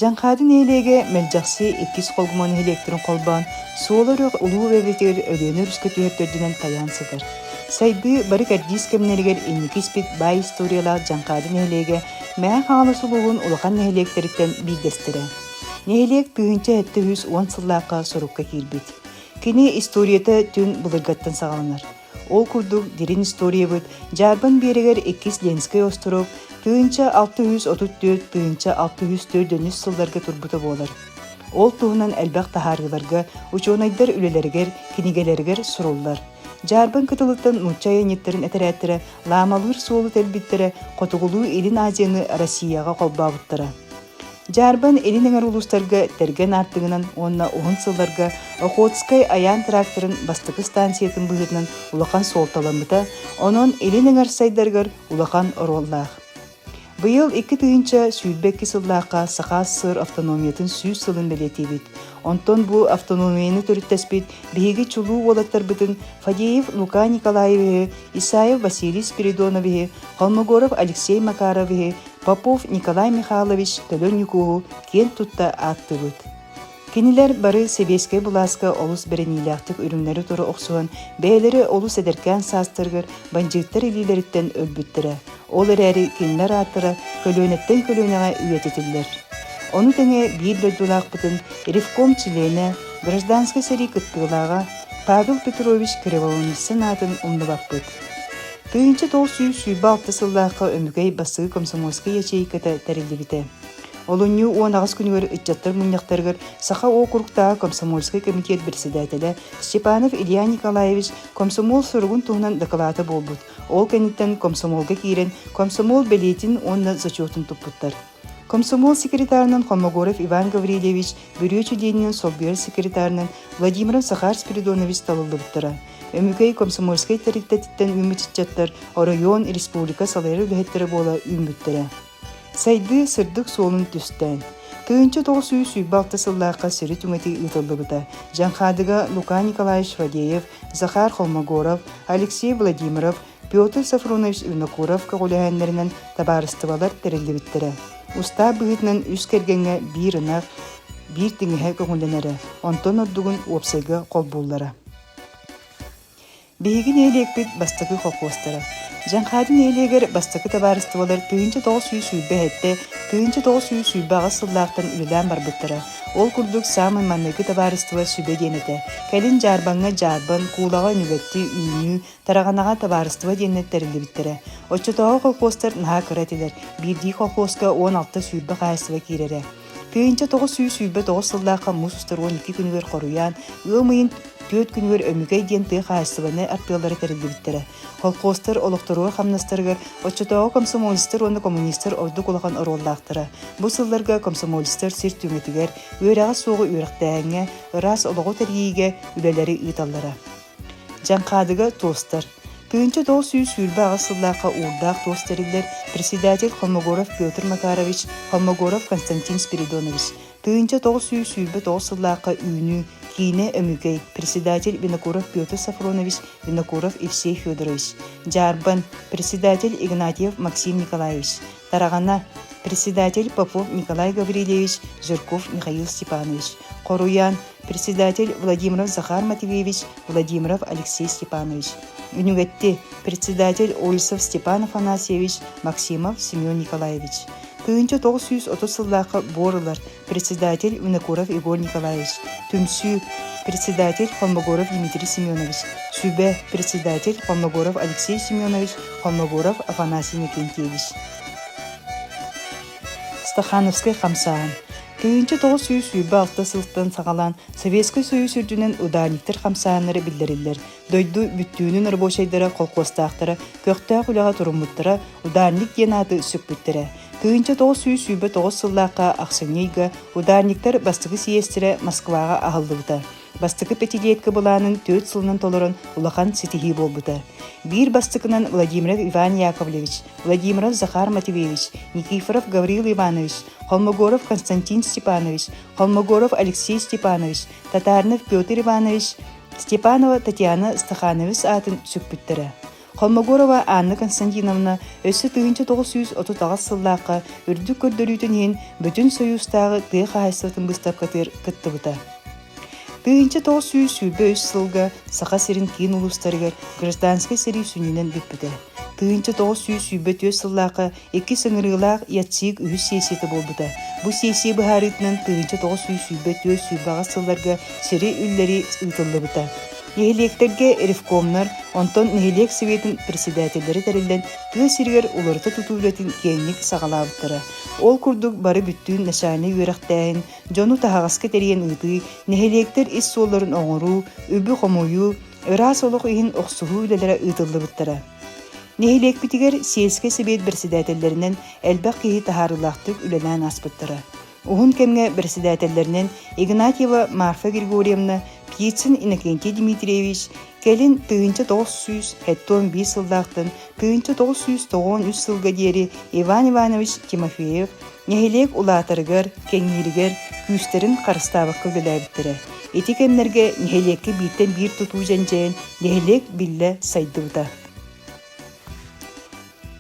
Жанқадын елеге мэлжақсы 2 қолгыманы электрон қолбан, суоларық ұлу вебетер өлені рүскі түйертердінен таян Сайды бары кәрдис кемнергер енекі спит бай историялар жанқадын елеге мәң қағалы сұлуғын ұлақан нәхелектеріттен бейдестірі. Нәхелек түйінші әтті 110 сыллаққа сұрыққа келбет. Кені историяты түн бұлырғаттан сағаланар. Ол күрдік дерін история бұд, жарбын берегер 2 ленскай остырып, түйінші 634, түйінші 604 сылларға тұрбыты болар. Ол туғынан әлбәқ тахарғыларға, учонайдар үлелергер, кенегелергер сұрулар. Жарбын кытылыттан нучай әнеттерін әтірәттірі, ламалыр суолы тәлбіттірі, қотығылу елін Азияны Россияға қолбабыттыры. Жарбын элинеңер улустарга терген артыгынан онна оғын сылларга Охотскай аян тракторын бастықы станциятын бұғытынан улақан солталамыта, онын элинеңер сайдаргар улақан ороллақ. Бұйыл 2 түйінші сүйбеккі сыллаққа сақас сыр автономиятын сүйіз сылын белетебет. Онтон бұл автономияны түріттәспет бейгі чулу олаттар бұтын Фадеев Лука Николаеве, Исаев Василий Спиридонове, Холмогоров Алексей Макарове, Попов Николай Михайлович Төлөнникуғу кен тұтта атты бұд. Кенілер бары Себескай бұласқа олыс біренилақтық үрімлері тұры оқсуын, бәйлері олыс әдеркен састырғыр, банжиттар елілеріттен өлбіттірі. Ол әрі кенілер аттыры көлөнеттен көлөнеға үйететілдер. Оны тәңе бір дөдулақ бұтын Ревком чилені гражданскай сәрі күттіғылаға Павел Петрович Криволонисын атын ұмдылақ бұд. Түйінші 906 сыллаққа өмігей басығы комсомольскай ячейката тәрілді біті. Олонью 10 күнігер үтчаттар мұнияқтарғыр Саха округтағы комсомольскай комитет бірседәтілі Степанов Илья Николаевич комсомол сұрғын туғынан докалаты болбуд. Ол кәнеттен комсомолға кейрен комсомол белетін онна зачетын тұппыттар. Комсомол секретарынан Холмогоров Иван Гаврилевич, Бюречу денінен Соббер секретарынан Владимир Сахар Спиридонович талылды бұттыра. Өмігей комсомольскай тарихтетіттен үмітчаттар район республика салайры үліхеттері бола үміттірі. Сайды сырдық солын түстен. Түйінші 906 сыллаққа сөрі түметі ұтылды бұта. Жанқадыға Лука Николаевич Фадеев, Захар Холмогоров, Алексей Владимиров, Петр Сафронович Винокуров кағылығанларынан табарыстывалар тәрілді біттірі. Уста бұғытынан үз кергенге бір ынақ, бір тіңіғе көңілінері, онтон ордығын опсайға қол боллары. Бейгін елекпет бастықы қолқостары. Жанқадын елегер бастықы табарыстывалар түйінші 900 сүйбе әтті, түйінші 900 сүйбаға сыллақтан үлілен бар бұттыры. Ол күрдік самын маннығы табарыстыва сүйбе денеті. Кәлін жарбанға жарбан, кулаға нүгетті үйіні, тарағанаға табарыстыва денеттәрілді біттірі. Отчытауы қолқостар наға кіретілер. Бірдей қолқосқа 16 сүйбе қайыстыва керері. Түйінші 900 сүйбе 9 сыллаққа мұз ұстар 12 күнігер қоруян, өмейін 4 күнігер өмігей денті қайыстываны артылары тәрілді біттірі. Қолқостар олықтыруы қамнастырғыр, отчытауы комсомолистер оны коммунистер орды қолаған ороллақтыры. Бұл сылларға комсомолистер сер түметігер, өйраға соғы өйрақтайыңа, ұрас олығы тәргейге үлелері ұйталары. Жанқадыға тостар. Түйінші 900 сүйілбі ағысыллаққа ұлдақ тостарылер председатель Холмогоров Петр Макарович, Холмогоров Константин Спиридонович. Түйінші 900 сүйілбі тоғысыллаққа үйіні Кейіне өмігей председатель Винокуров Петр Сафронович, Винокуров Евсей Федорович. Жарбан председатель Игнатьев Максим Николаевич. Тарағана председатель Попов Николай Гаврилевич, Жирков Михаил Степанович. Қоруян председатель Владимиров Захар Матвеевич, Владимиров Алексей Степанович. Университет председатель Ольсов Степан Афанасьевич, Максимов Семен Николаевич. Түйінші 930 сыллақы борылар председатель Винокуров Игорь Николаевич. Түмсі председатель Холмогоров Дмитрий Семенович. Сүйбе председатель Холмогоров Алексей Семенович, Холмогоров Афанасий Никентьевич. Стахановскай қамсаған. Түйінші 900 сүйбе 6 сылықтан сағалан Советский Союз үрдінен ударниктер қамсағанлары білдірілдер. Дойду бүттүүнүн ырбошайдары қолқостақтары, көқтақ үліға тұрымыттары, ударник денаты үсік бүттірі. Түйінші 900 сүйбе 9 сыллаққа ақсынейгі ударниктер бастығы сиестірі Москваға ағылды бұта. Бастығы пятилеткі бұланың 4 сылынан толырын улақан сетихи бол бұта. Бір бастығынан Владимиров Иван Яковлевич, Владимиров Захар Матвеевич, Никифоров Гаврил Иванович, Холмогоров Константин Степанович, Холмогоров Алексей Степанович, Татарнов Петр Иванович, Степанова Татьяна Стаханович атын сүкпіттірі. Холмогорова Анна Константиновна өссі 1930 сыллаққа үрдік көрдөрүйтін ен бүтін союзтағы тыға хайсатын бұстап катыр кытты бұта. 1900 сылға сақа серін кейін ұлыстарығар гражданский сері сүнінен бүппіді. 1900 сыллаққа екі сыңырылақ ятсиг үйіз сесеті болбыда. Бұ сесие бұхарытынан 1900 баға сылларға сері үллері ұйтылы бұта. Нехилектерге ревкомнар, онтон Нехилек Советин председательдері тәрілден тығы сиргер уларыта тұтулетін кенник сағалабыттары. Ол күрдік бары бүттін нәшаны үйрақтайын, жону тағасқа тәрген ұйты, Нехилектер ис соларын оңыру, үбі қомойу, ыра солық үйін оқсуғу үлелері ұйтылы бұттары. Нехилек бітігер сельске Совет председательдерінен әлбәқ кейі тахарылақтық үлелән аспыттары. Уғын кемге председательдерінен Игнатьева Марфа Григорьевна, Пьецин Иннокентий Дмитриевич, келин 1911 сылдақтын 1993 сылға дері Иван Иванович Тимофеев, Нехилек улатыргар, кеңгиргер, күстерін қарыстабыққа біләбіттірі. Эти кемнерге Нехилекке биттен бір тұту жәнжәйін Нехилек білі сайдыуда.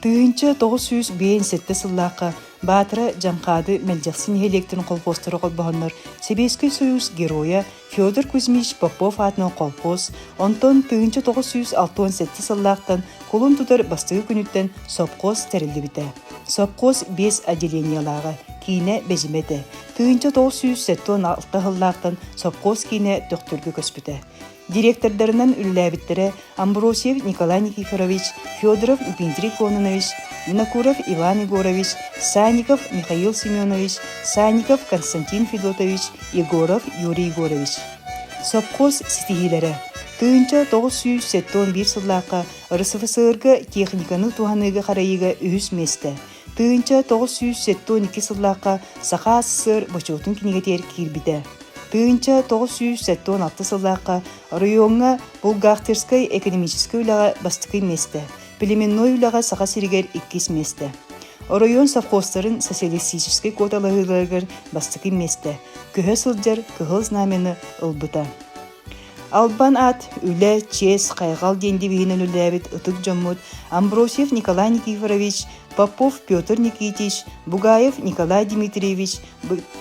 1907 сыллаққа Батыра Жанқады Мелжақсын Нехилектің қолпостары қолбағынлар Себескі Союз героя Федор Кузьмич Попов атының қолпос, онтон 1967 сыллақтан қолын тұтар бастығы күніттен Сопқос тәрілді біті. Сопқос 5 отделениялағы, кейіне бәжіметі. 1976 сыллақтан Сопқос кейіне төқтіргі көспіті. Директордарынан үлләбіттері Амбросьев Николай Никифорович, Федоров Дмитрий Кононович, Винокуров Иван Егорович, Санников Михаил Семенович, Санников Константин Федотович, Егоров Юрий Егорович. Сопқос сетигилері 1971 сыллаққа РСФСР-ға техниканы туғаныға қарайыға үйіз месті. 1972 сыллаққа Сақа СССР бачотын кенегетер кирбіді. 1976 сыллаққа районға Булгахтерскай экономической үліға бастықы месті. Племенной үліға Сақа сиригер 2 месті. Район совхозтарын социалистической кодалығылығыр бастықы месті. Көхі сылджар көхіл знамені ұлбыта. Албан ат, үлі, чес, қайғал денді вейінен үләбіт ұтық жоммуд, Амбросьев Николай Никифорович, Попов Петр Никитич, Бугаев Николай Дмитриевич,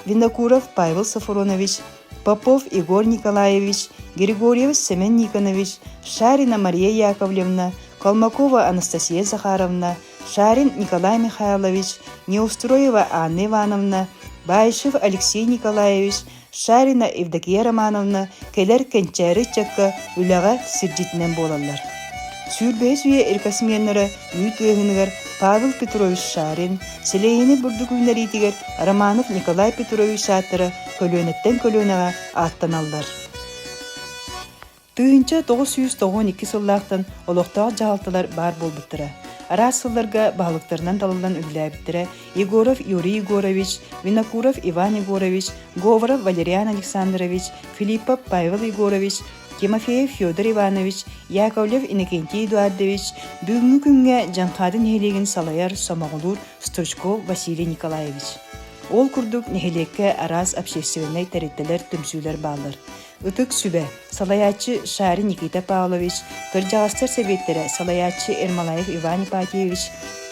Винокуров Павел Сафронович, Попов Егор Николаевич, Григорьев Семен Никонович, Шарина Мария Яковлевна, Колмакова Анастасия Захаровна, Шарин Николай Михайлович, Неустроева Анна Ивановна, Байшев Алексей Николаевич, Шарина Евдокия Романовна, келер кенчәрі чакка үліға сіржетінен болалар. Сүрбәс үйе әркасменлері үйт өғынығар Павел Петрович Шарин, Селейіні бұрдық үйнәритігер Романов Николай Петрович Шатыры көлөнеттен көлөніға аттаналар. 1992 сыллақтан олықтағы жағалтылар бар болбыттыры. Арас сылларға бағылықтарынан талылдан үліләбіттірі Егоров Юрий Егорович, Винокуров Иван Егорович, Говоров Валериан Александрович, Филиппов Павел Егорович, Тимофеев Федор Иванович, Яковлев Иннокентий Эдуардович, бүгінгі күнге Жанқадын Нехилегін салаяр Сомағылур Стручков Василий Николаевич. Ол күрдік Нехилекке арас общественный тәреттелер түмсүйлер балыр. Үтік сүбе, салаячы Шары Никита Павлович, Кыржағастар Советтері салаячы Эрмалаев Иван Ипатьевич,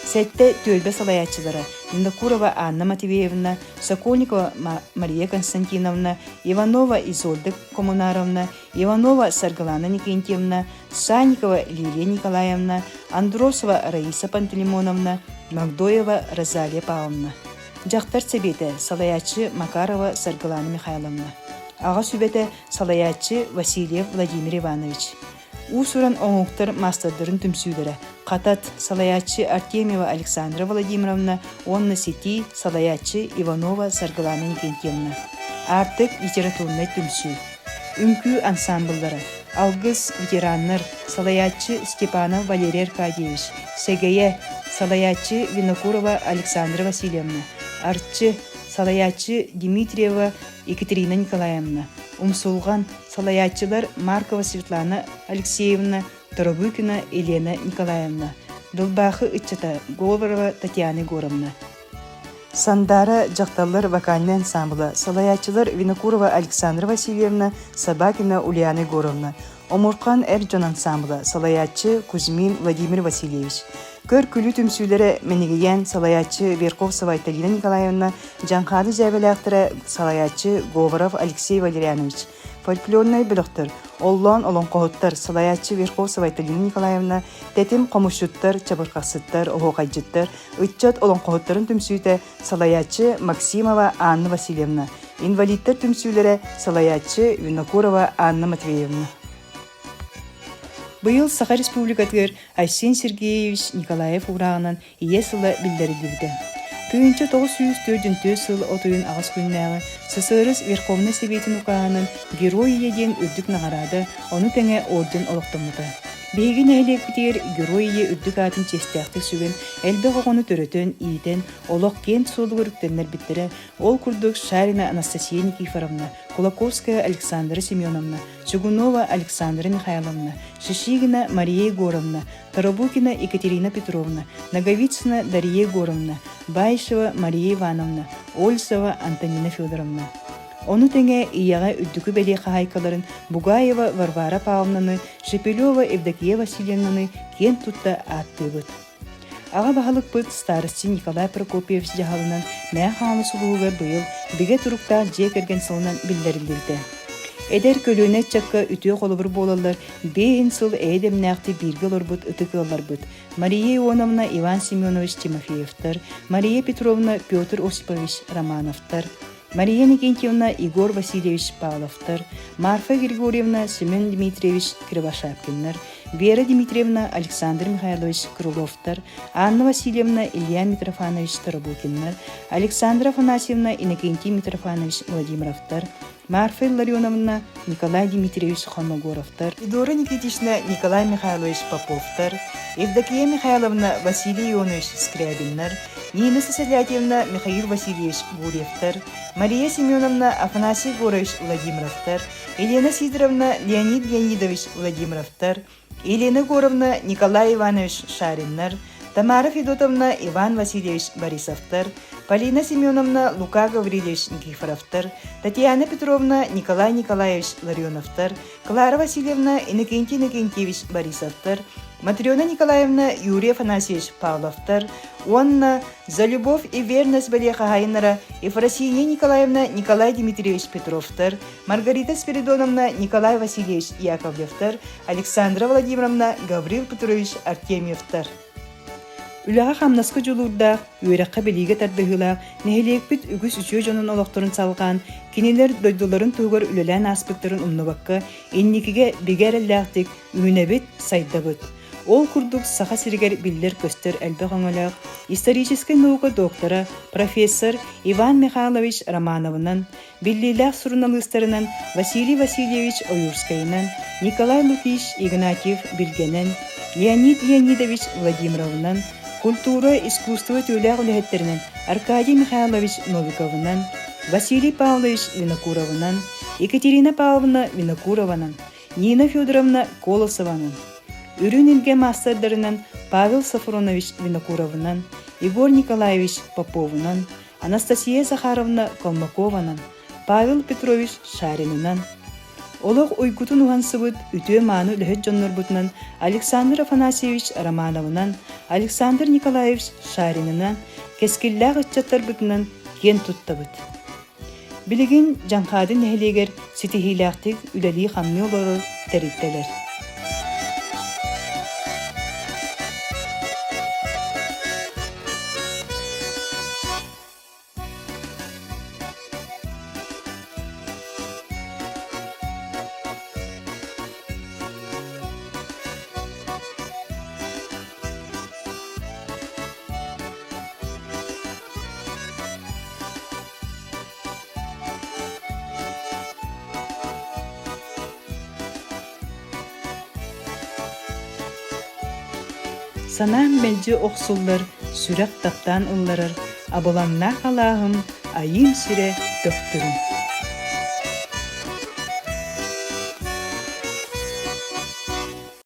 сәтті төлбе салаячылары Винокурова Анна Матвеевна, Сокольникова Мария Константиновна, Иванова Изольда Коммунаровна, Иванова Саргалана Никентьевна, Санникова Лилия Николаевна, Андросова Раиса Пантелеймоновна, Магдоева Розалия Павловна. Жақтар Советі салаячы Макарова Саргалана Михайловна. Аға сүбеті салаячы Васильев Владимир Иванович. Усуран оңуқтар мастардырын түмсүйлері. Қатат салаячы Артемьева Александра Владимировна, онны сети салаячы Иванова Саргалана Никентьевна. Артық литературный түмсүй. Үңкі ансамблдары. Алгыз ветераннар салаячы Степанов Валерий Аркадьевич. Сегeye салаячы Винокурова Александра Васильевна. Артчы салаячы Дмитриева Екатерина Николаевна. Умсулған салаячылар Маркова Светлана Алексеевна, Торобыкина Елена Николаевна. Дулбахы Итчата Говорова Татьяна Егоровна. Сандара жақталар вокальный ансамблы салаячылар Винокурова Александра Васильевна, Собакина Ульяна Егоровна. Омуркан Эрджон ансамблы салаятчы Кузьмин Владимир Васильевич. Көр күлі түмсүлері менегейен салаятчы Верховцева Талина Николаевна, Жанхады зәбеләқтірі салаятчы Говоров Алексей Валерьянович. Фольклорный біліқтір. Оллон қоғыттар салаятчы Верховцева Талина Николаевна, тәтім қомышуттар, чабырқақсыттар, оғайжыттар, үтчат қоғыттарын түмсүйті салаятчы Максимова Анна Васильевна. Инвалидтар түмсүлері салаятчы Винокурова Анна Матвеевна. Быйыл Саха Республикатыгар Айсен Сергеевич Николаев урағынан ие сылы білдірілді. Күйінші 904 сыл отойын ағыз күннәғы Сысырыз Верховный Советин ұқағынан герой еден үрдік нағарады, оны тәңе орден олықтымыды. Бейгін әлек бітер герой ие үрдік атын честяқтық сүген, әлбі қоғыны түрітін, иетен, олық кент солы көріктенлер біттірі, ол күрдік Шарина Анастасия Никифоровна, Кулаковская Александра Семеновна, Чугунова Александра Михайловна, Шишигина Мария Егоровна, Тарабукина Екатерина Петровна, Наговицына Дарья Егоровна, Байшева Мария Ивановна, Ольсова Антонина Федоровна. Оны тәңе ияға үддікі бәле қағайкаларын Бугаева Варвара Павловнаны, Шепелева Евдокия Васильевнаны кен тұтта атты бұд. Аға бағалық бұд старысты Николай Прокопьевич жағалынан мән қамы сұлуға бұйыл біге тұрықта жек әрген сылынан білдірілді. Эдер көлөне чакка үтіе қолы бір болалар, бейін сыл әйдем нәқті бірге олар бұд, үтікі олар бұд. Мария Ионовна Иван Семенович Тимофеевтар, Мария Петровна Петр Осипович Романовтар, Мария Никентьевна Игорь Васильевич Павловтар, Марфа Григорьевна Семен Дмитриевич Кривошапкиннар, Вера Дмитриевна Александр Михайлович Крыловтар, Анна Васильевна Илья Митрофанович Тарабукиннар, Александра Афанасьевна Иннокентий Митрофанович Владимировтар, Марфа Илларионовна Николай Дмитриевич Холмогоровтар, Идора Никитична Николай Михайлович Поповтар, Евдокия Михайловна Василий Ионович Скрябиннар, Нина Сосолятьевна Михаил Васильевич Гурьевтар, Мария Семеновна Афанасий Егорович Владимировтар, Елена Сидоровна Леонид Леонидович Владимировтар, Елена Горовна Николай Иванович Шариннар, Тамара Федотовна Иван Васильевич Борисовтар, Полина Семеновна Лука Гаврилович Никифоровтар, Татьяна Петровна Николай Николаевич Ларионовтар, Клара Васильевна Иннокентий Иннокентьевич Борисовтар, Матрена Николаевна Юрий Афанасьевич Павловтар, Онна за любовь и верность Балеха Хайнера, Ефросинья Николаевна Николай Дмитриевич Петровтар, Маргарита Спиридоновна Николай Васильевич Яковлевтар, Александра Владимировна Гаврил Петрович Артемьевтар. Үліға қамнасқы жолурда үйраққа белеге тардығылақ, нәхелек біт үгіс үші жонын олықтырын салған, кенелер дойдыларын туғыр үлелән аспектарын ұмныбаққа, еннекіге бегер әлләқтік үйіне біт сайда бұд. Ол күрдік сақа сіргер білдер көстер әлбі қаңылақ, исторический наука доктора, профессор Иван Михайлович Романовынан, біллиләқ сұрыналыстарынан Василий Васильевич Оюрскайынан, Николай Лукич Игнатьев Билгенен, Леонид Леонидович Владимировнан, культура, искусство төләғ үләхеттерінен Аркадий Михайлович Новиковынан, Василий Павлович Винокуровынан, Екатерина Павловна Винокурованан, Нина Федоровна Колосованан, Үрін илге мастердарынан Павел Сафронович Винокуровынан, Егор Николаевич Поповынан, Анастасия Захаровна Колмакованан, Павел Петрович Шаринынан, Олық ойгутун уғансыбыт үтіе ману үліхет жоннор бұтынан Александр Афанасьевич Романовынан, Александр Николаевич Шаринынан, кескілләғ үтчаттар бұтынан кен тұтта бұт. Білігін жанқадын нәхелегер сетихиләқтік үләлі қамны олары тәріттелер. Санам бәлже оқсуллар, сүрәк таптан ұлларыр, аболамна қалағым, айым сүре дöktürüm.